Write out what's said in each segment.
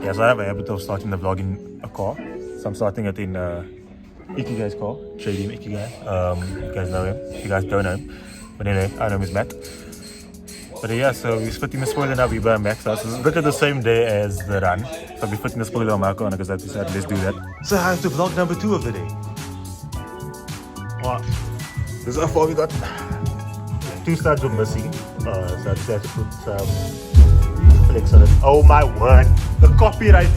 Yeah, so I have a habit of starting the vlog in a car. So I'm starting it in Ikigai's car, Trading Ikigai. You guys know him. If you guys don't know him. But anyway, I know him as Matt. But yeah, so we're splitting the spoiler now, we buy Max. So it's literally the same day as the run. So we're putting the spoiler on my car because I decided let's do that. So how's the vlog number 2 of the day? Well, this is how far we got. 2 studs were missing. So I decided to put some flex on it. Oh my word, the copyright.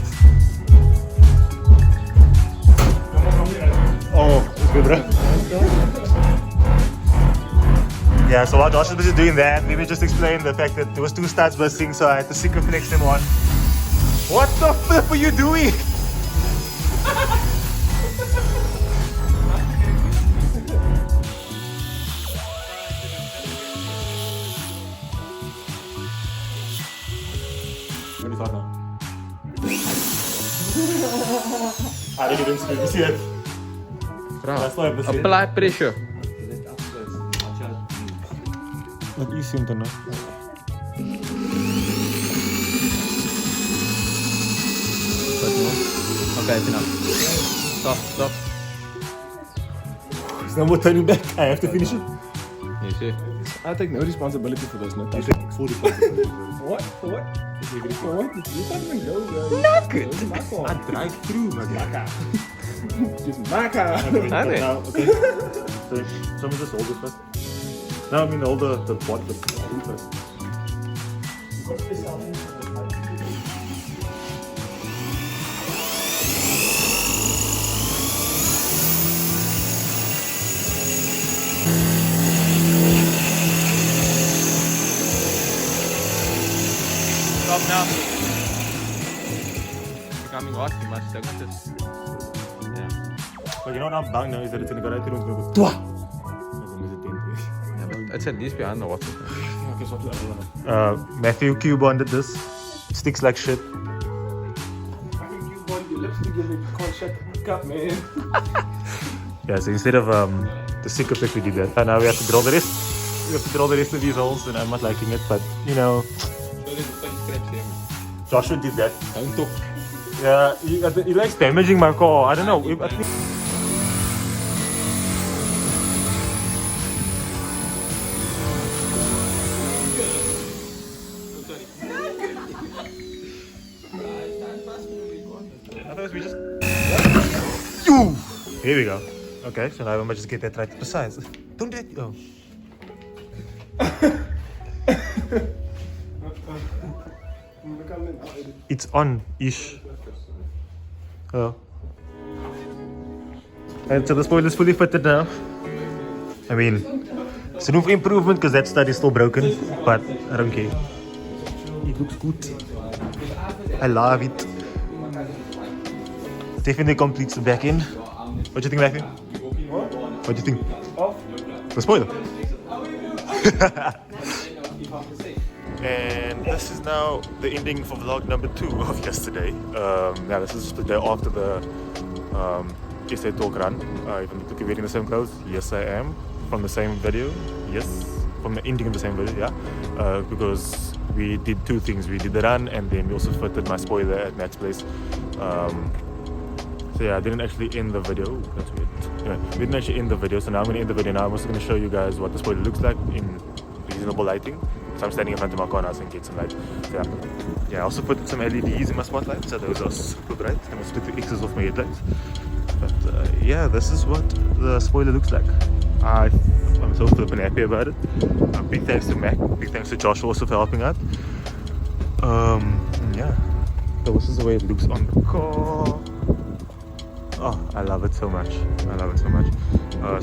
Oh, it's good, bro. Yeah, so while Josh was busy doing that, let me just explain the fact that there was 2 studs missing, so I had to flex them on. What the flip are you doing? What do you thought now? I really didn't see it. You see it? That's why I'm Apply pressure. Wat is hem dan? Okay, enough. Stop. There's no more turning back. I have to finish it. You see? I take no responsibility for this. No, I take full responsibility. what? For what? For what? You can't even go, bro. Not good. I drive through, my guy. Just my car. Now, okay. So, someone just hold this first. No, I mean hold the pot, the food first. Stop now. Becoming hot too much, don't it? Yeah. But you know what I'm bang now is that it's in the garage room. Twa! Yeah, but it's at least behind the water. Okay, so what's the other one? Matthew Q-bonded this. Sticks like shit. Fucking you want your lips together, you can't shut the cup, man. Yeah, so instead of the stick effect we did that. And now we have to drill the rest. We have to drill the rest of these holes and I'm not liking it, but you know. Joshua did that. Don't talk. Yeah, he likes damaging my car. I don't know. I think otherwise we just... Here we go. Okay, so now I might just get that right precise. Don't do it. Oh. It's on-ish. Oh. And so the spoiler's fully fitted now. I mean, it's room for improvement because that stud is still broken, but I don't care. It looks good. I love it. Definitely completes the back end. What do you think, Matthew? What do you think? The spoiler. And this is now the ending for vlog number 2 of yesterday. Yeah, this is the day after the essay talk run. Even though you're wearing the same clothes, yes I am. From the same video, yes. From the ending of the same video, yeah. Because we did 2 things. We did the run and then we also fitted my spoiler at Matt's place. So yeah, I didn't actually end the video. Ooh, that's weird. Anyway, we didn't actually end the video, so now I'm going to end the video now. I'm also going to show you guys what the spoiler looks like in reasonable lighting. So I'm standing in front of my car now so I can get some light. So yeah, I also put some LEDs in my spotlight, so those are super bright. I'm going to split the X's off my headlights. But yeah, this is what the spoiler looks like. I'm so flippin' happy about it. Big thanks to Mac, big thanks to Josh also for helping out. Yeah, so this is the way it looks on the car. Oh, I love it so much. I love it so much.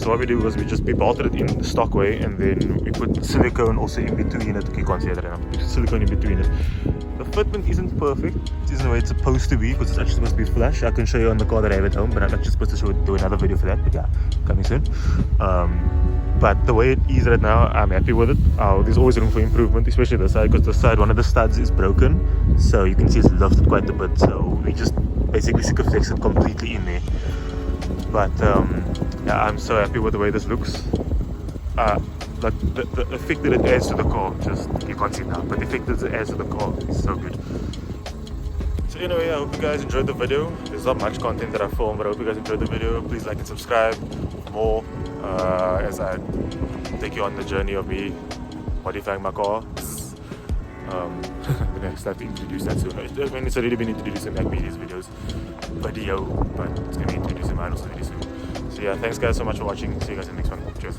So what we do was we bolted it in the stock way and then we put silicone also in between it. You can't see it right now. We put silicone in between it. The fitment isn't perfect. It isn't the way it's supposed to be because it's actually supposed to be flush. I can show you on the car that I have at home, but I'm actually supposed to do another video for that. But yeah, coming soon. But the way it is right now, I'm happy with it. There's always room for improvement, especially this side, because the side, one of the studs is broken. So you can see it's lifted quite a bit. So we just basically fix it completely in there. But yeah, I'm so happy with the way this looks. Like the effect that it adds to the car, just you can't see it now, but the effect that it adds to the car is so good. So anyway, I hope you guys enjoyed the video. There's not much content that I filmed, but I hope you guys enjoyed the video. Please like and subscribe for more as I take you on the journey of me modifying my car. I'm gonna start to introduce that soon. I mean, it's already been introduced in like Media's videos video, but it's gonna be introduced in my also video soon. So yeah, thanks guys so much for watching. See you guys in the next one. Cheers.